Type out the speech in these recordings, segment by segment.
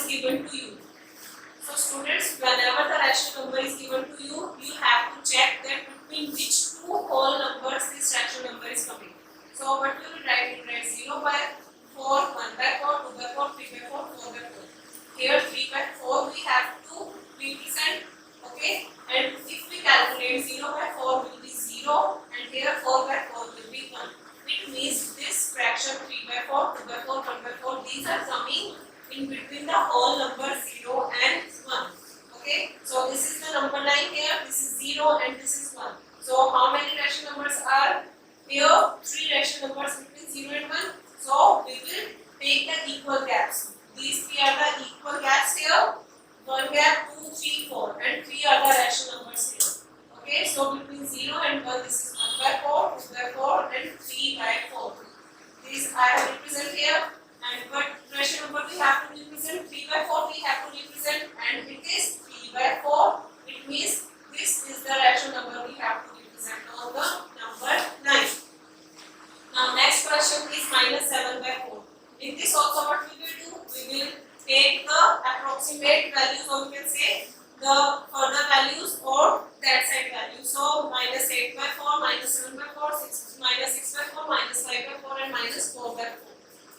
given to you. So students, whenever the rational number is given to you, you have to check that between which two whole numbers this rational number is coming. So what you will write? You write 0 by 4, 1 by 4, 2 by 4, 3 by 4, 4 by 4. Here 3 by 4 we have to represent, okay? And if we calculate 0 by 4 will be 0 and here 4 by 4 will be 1. It means this fraction 3 by 4, 2 by 4, 1 by 4, these are coming in between the whole number 0 and 1. Okay, so this is the number line here, this is 0 and this is 1. So how many rational numbers are here? 3 rational numbers between 0 and 1. So we will take the equal gaps. These 3 are the equal gaps here. 1 gap, 2, 3, 4 and 3 are the rational numbers here. Okay, so between 0 and 1 this is 1 by 4, 2 by 4 and 3 by 4. These I have represent here. And what rational number we have to represent? 3 by 4 we have to represent, and it is 3 by 4. It means this is the rational number we have to represent on the number 9. Now next question is minus 7 by 4. In this also what we will do? We will take the approximate values, or we can say the further values or that side value. So minus 8 by 4, minus 7 by 4, minus 6 by 4, minus 5 by 4 and minus 4 by 4.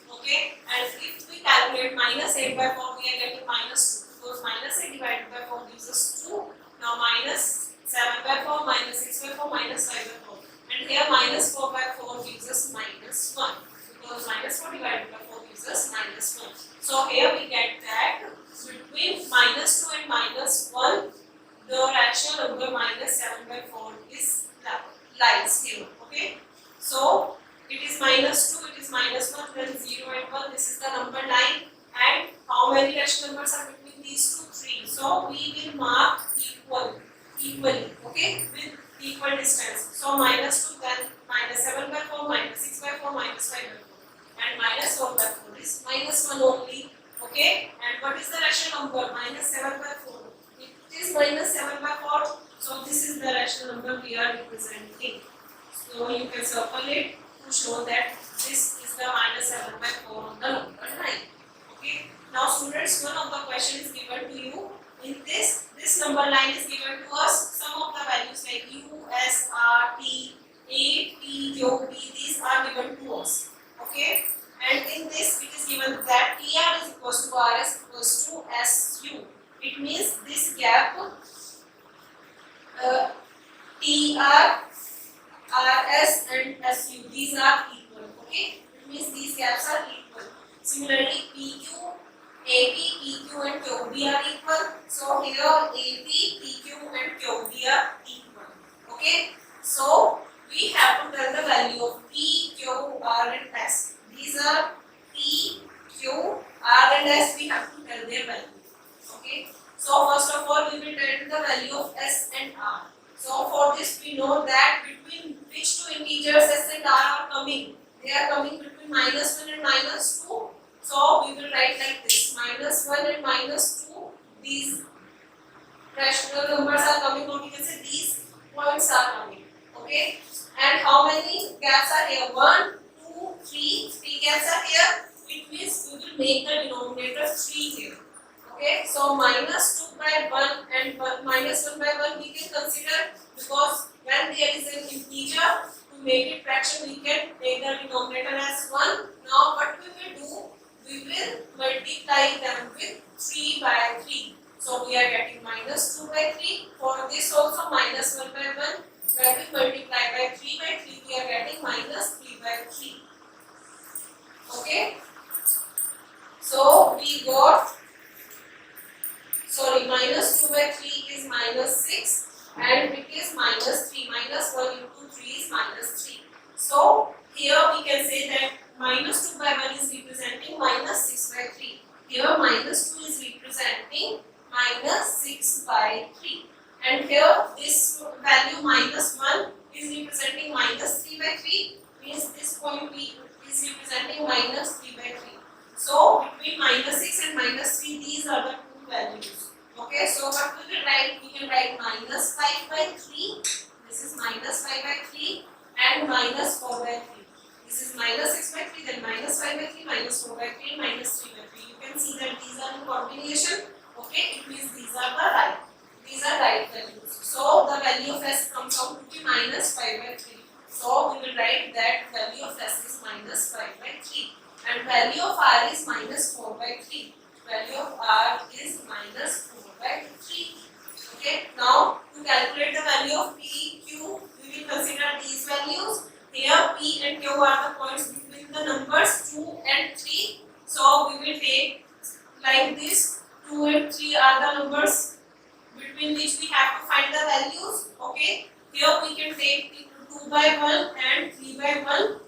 Okay, and if we calculate minus 8 by 4, we are getting minus 2, because minus 8 divided by 4 gives us 2. Now minus 7 by 4, minus 6 by 4, minus 5 by 4, and here minus 4 by 4 gives us minus 1, because minus 4 divided by 4 gives us minus 1. So here we get that between minus 2 and minus 1, the rational number minus 7 by 4 is lies here. Okay, so it is minus 2, it is minus 1, then 0 and 1, this is the number line. And how many rational numbers are between these two? 3. So we will mark equally, okay, with equal distance. So minus 2, then minus 7 by 4, minus 6 by 4, minus 5 by 4. And minus 4 by 4 is minus 1 only, okay. And what is the rational number? Minus 7 by 4. It is minus 7 by 4. So this is the rational number we are representing. So you can circle it to show that this is the minus 7 by 4 on the number 9. Okay. Now students, one of the question is given to you. In this number line is given to us. Some of the values like U, S, R, T, A, P, Q, P, these are given to us. Okay. And in this it is given that TR is equals to RS equals to SU. It means this gap TR, RS and SU, these are equal. Okay, it means these gaps are equal. Similarly, PQ, AP, PQ and QB are equal. So here AP, PQ and QB are equal. Okay, so we have to tell the value of P, Q, R and S. These are P, Q, R and S. We have to tell their value. Okay, so first of all we will tell the value of S and R. So for this we know that between which two integers S and R are coming. They are coming between minus 1 and minus 2. So we will write like this: minus 1 and minus 2. These rational numbers are coming, or we can say these points are coming. Okay. And how many gaps are here? 1, 2, 3. 3 gaps are here. It means we will make the denominator 3 here. Okay, so minus 2 by 1 and minus 1 by 1 we can consider, because when there is an integer, to make it fraction we can take the denominator as 1. Now what we will do, we will multiply them with 3 by 3. So we are getting minus 2 by 3. For this also minus 1 by 1. When we multiply by 3 by 3, we are getting minus 3 by 3. Okay, so we got, minus 2 by 3 is minus 6 and it is minus 3. Minus 1 into 3 is minus 3. So here we can say that minus 2 by 1 is representing minus 6 by 3. Here minus 2 is representing minus 6 by 3. And here this value minus 1 is representing minus 3 by 3. Means this point is representing minus 3 by 3. So between minus 6 and minus continuation. Okay, it means these are right values. So the value of s comes out to be minus 5 by 3. So we will write that value of s is minus 5 by 3 and value of r is minus 4 by 3. Value of r is minus 4 by 3. Okay, now to calculate the value of p, q, we will consider these values. Here p and q are the points between the numbers 2 and 3. So we will take like this. 2 and 3 are the numbers between which we have to find the values. Okay, here we can take 2 by 1 and 3 by 1.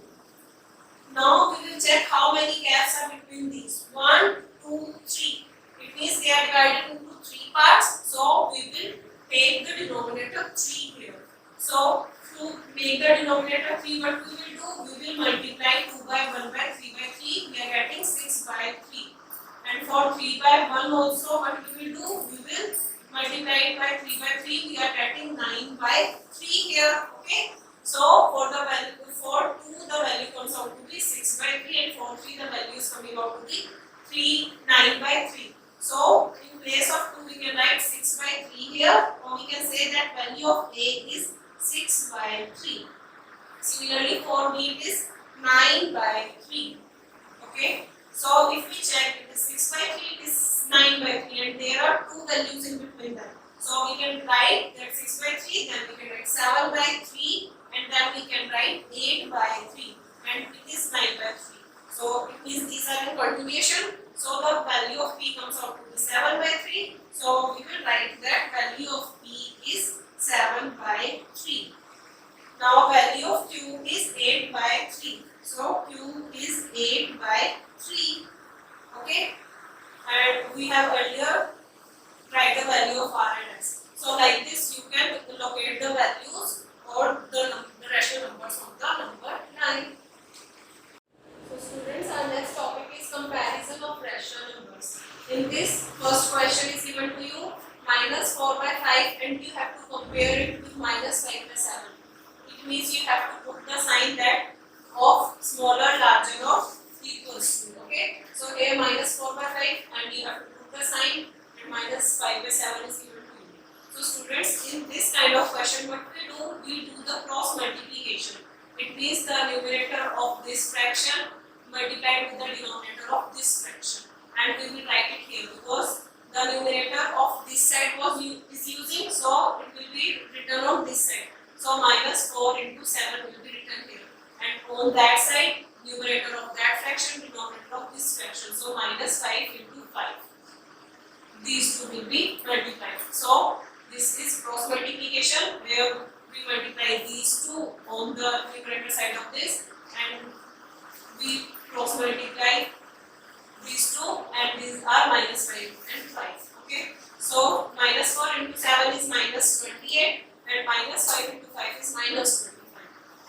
Now we will check how many gaps are between these. 1, 2, 3. It means they are divided into 3 parts. So we will take the denominator 3 here. So to make the denominator 3, what we will do? We will multiply 2 by 1 by 3 by 3. We are getting 6 by 3. And for 3 by 1 also, what we will do? We will multiply it by 3 by 3. We are getting 9 by 3 here. Okay. So for the value, for 2 the value comes out to be 6 by 3 and for 3 the value is coming out to be 9 by 3. So in place of 2 we can write 6 by 3 here, or we can say that value of A is 6 by 3. Similarly for B it is 9 by 3. Okay. So if we check, it is 6 by 3, it is 9 by 3 and there are two values in between them. So we can write that 6 by 3, then we can write 7 by 3 and then we can write 8 by 3 and it is 9 by 3. So it means these are in continuation. So the value of P comes out to be 7 by 3. So we will write that value of P is 7 by 3. Now value of Q is 8 by 3. So Q is 8 by 3. Okay. And we have earlier write the value of R and S. So like this you can locate the values or the rational numbers of the number line. So students, our next topic is comparison of rational numbers. In this first question is given to you minus 4 by 5 and you have to compare it with minus 5 by 7. It means you have to put the sign that of smaller, larger or equals to. Okay. So here minus 4 by 5 and you have to put the sign and minus 5 by 7 is given to you. So students, in this kind of question what we do the cross multiplication. It means the numerator of this fraction multiplied with the denominator of this fraction, and we will write it here because the numerator of this side is using, so it will be written on this side. So minus 4 into 7 will be written here, and on that side numerator of that fraction, denominator of this fraction. So minus 5 into 5. These two will be multiplied. So this is cross multiplication where we multiply these two on the numerator side of this and we cross multiply these two and these are minus 5 and 5. Okay. So minus 4 into 7 is minus 28 and minus 5 into 5 is minus 25.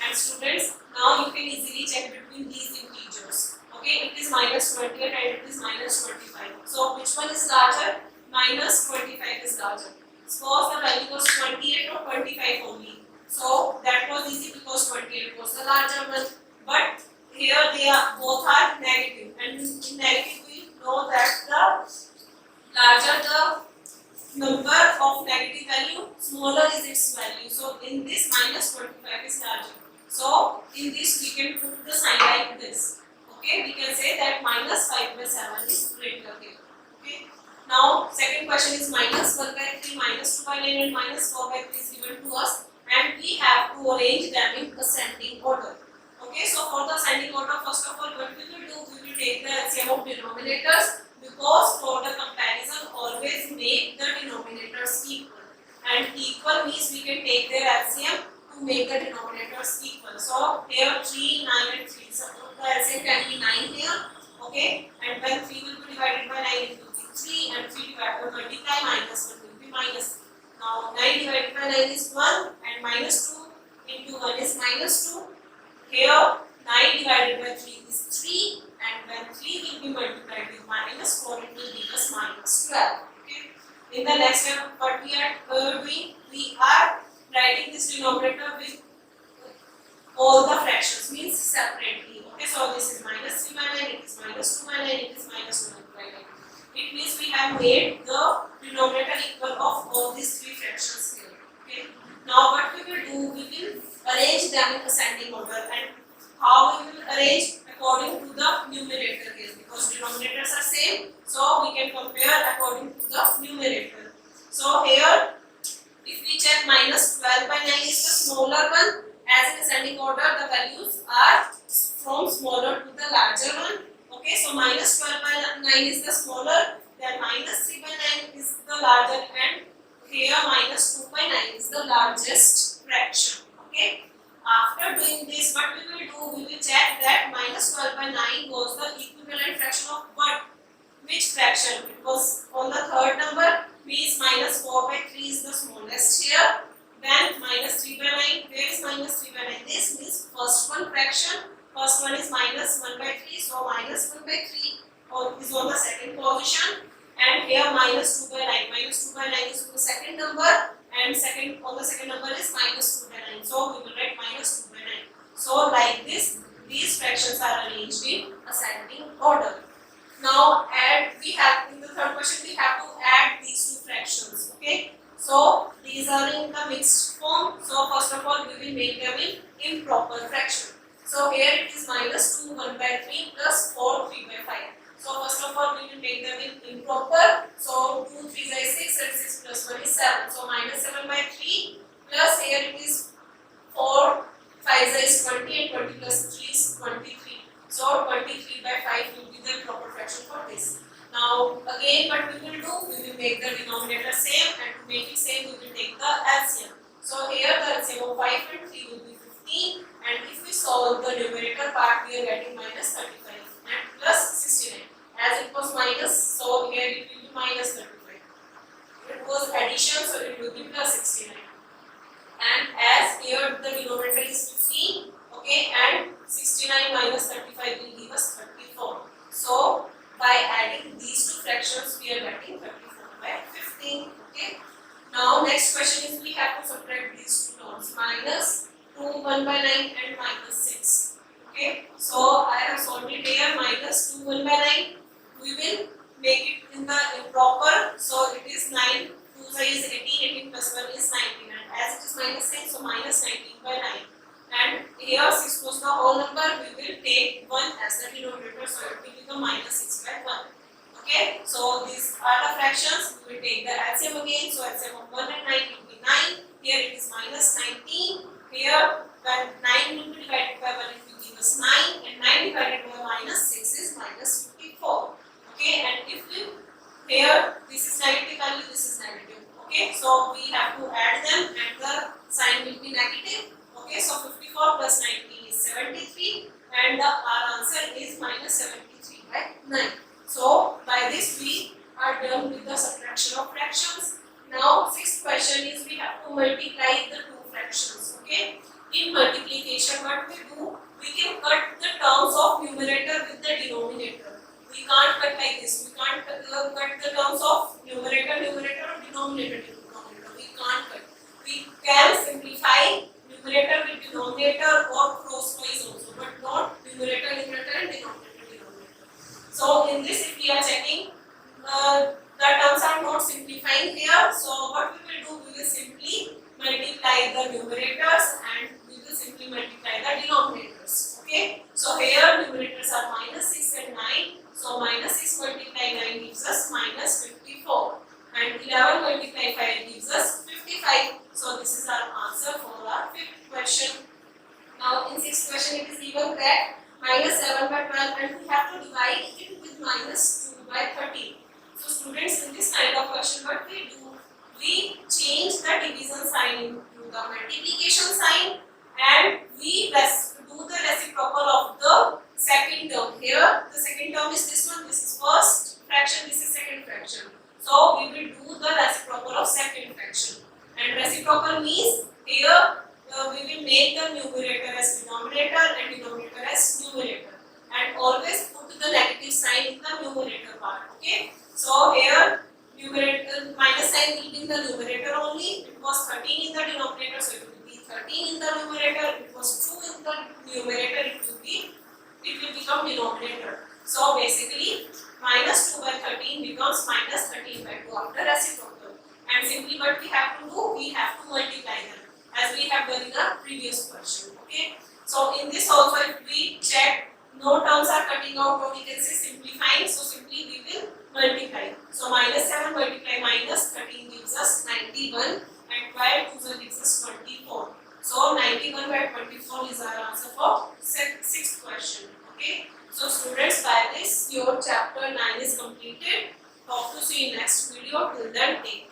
And students, now you can easily check between these integers. Okay, it is minus 28 and it is minus 25. So which one is larger? Minus 25 is larger. Suppose the value was 28 or 25 only. So that was easy because 28 was the larger one. But here they are both are negative, and in negative we know that the larger the number of negative value, smaller is its value. So in this minus 25 is larger. So in this we can put the sign like this. Okay, we can say that minus 5 by 7 is greater here. Okay. Now second question is minus 1 by 3, minus 2 by 9 and minus 4 by 3 is given to us, and we have to arrange them in ascending order. Okay, so for the ascending order, first of all, what we will do, we will take the LCM of denominators, because for the comparison, always make the denominators equal. And equal means we can take their LCM to make the denominators equal. So here 3, 9 and 3. So the LCM can be 9 here. Okay, and when 3 will be divided by 9, it will be 3, and 3 divided by multiply minus 1 will be minus 3. Now 9 divided by 9 is 1, and minus 2 into 1 is minus 2. Here 9 divided by 3 is 3, and when 3 will be multiplied with minus 4, it will give us minus 12. Okay. In the next step, what we are doing, we are writing this denominator with all the fractions, means separately. Okay, so this is minus 3 by 9, it is minus 2 by 9, it is minus 1 by 9. It means we have have made the denominator equal of all these three fractions here. Okay. Now what we will do, we will arrange them in ascending order, and how we will arrange according to the numerator here, because denominators are same, so we can compare according to the numerator. So here, if we check minus 12 by 9 is the smaller one, as in ascending order the values are from smaller to the larger one. Okay, so minus 12 by 9 is the smaller, then minus 3 by 9 is the larger, and here minus 2 by 9 is the largest fraction. Okay, after doing this, what we will do, we will check that minus 12 by 9 was the equivalent fraction of what? Which fraction? It was on the third number, means minus 4 by 3 is the smallest here. Then minus 3 by 9, where is minus 3 by 9? This means first one fraction. First one is minus 1 by 3, so minus 1 by 3 is on the second position. And here minus 2 by 9. Minus 2 by 9 is on the second number, and on the second number is minus 2 by 9. So we will write minus 2 by 9. So like this, these fractions are arranged in ascending order. Now we have in the third question we have to add these two fractions. Okay, so these are in the mixed form. So first of all we will make them in improper fraction. So here it is minus 2 1 by 3 plus 4 3 by 5. So first of all we will make them in improper. So 2 3 is 6 and 6 plus 1 is 7. So minus 7 by 3 plus here it is 4 5 is 20 and 20 plus 3 is 23. So 23 by 5 will be the proper fraction for this. Now again what we will do, we will make the denominator same, and to make it same we will take the LCM. So here the LCM of 5 and 3 will be 15, and if we solve the numerator part we are getting minus 35 and plus 69. As it was minus, so here it will be minus 35. It was addition, so it will be plus 69. And as here the denominator is 15, okay, and 69 minus 35 will give us 34. So by adding these two fractions we are getting 34 by 15. Okay. Now next question is we have to subtract these two terms, minus 2 1 by 9 and minus 6. Okay. So I have solved it here, minus 2 1 by 9. We will make it in the improper. So it is 9 2 is 18, 18 plus 1 is 19, and as it is minus 10, so minus 19 by 9. And here 6 was the whole number, we will take 1 as the denominator, so it will become minus 6 by 1. Okay, so these are the fractions. We will take the LCM again, so LCM of 1 and 9 will be 9. Here it is minus 19. Here when 9 will be divided by 1 it will give us 9, and 9 divided by minus 6 is minus 54. Okay, and if we here this is negative value, this is negative. Okay, so we have to add them and the sign will be negative. Okay, so 54 plus 19 is 73, and our answer is minus 73 by 9. So by this we are done with the subtraction of fractions. Now sixth question is we have to multiply the two fractions. Okay, in multiplication what we do, we can cut the terms of numerator with the denominator. We can't cut like this. We can't cut the terms of numerator or denominator. We can't cut. We can simplify numerator with denominator or crosswise also, but not numerator and denominator. So in this, if we are checking, the terms are not simplifying here. So what we will do, we will simply multiply the numerators and we will simply multiply the denominators. Okay. So here numerators are minus 6 and 9. So minus 6 multiply 9 gives us minus 54, and 11 multiply 5 gives us 55. So this is our answer for our fifth question. Now in sixth question it is given that minus 7 by 12, and we have to divide it with minus 2 by 13. So students, in this kind of question what we do, we change the division sign into the multiplication sign, and we do the reciprocal of the second term. Here the second term is this one, this is first fraction, this is second fraction. So we will do the reciprocal of second fraction. And reciprocal means here we will make the numerator as denominator and denominator as numerator, and always put the negative sign in the numerator part. Okay, so here numerator minus sign will be in the numerator only. It was 13 in the denominator, so it will be 13 in the numerator. It was 2 in the numerator, it will become denominator. So basically minus 2 by 13 becomes becomes minus 13 by 2 after reciprocal. And simply what we have to do, we have to multiply them as we have done in the previous question. Okay. So in this also, if we check no terms are cutting out, or we can say simplifying, so simply we will multiply. So minus 7 multiply minus 13 gives us 91 and 12 gives us 24. So 91 by 24 is our answer for sixth question. Okay. So students, by this your chapter 9 is completed. Hope to see you in next video. Till then, take care.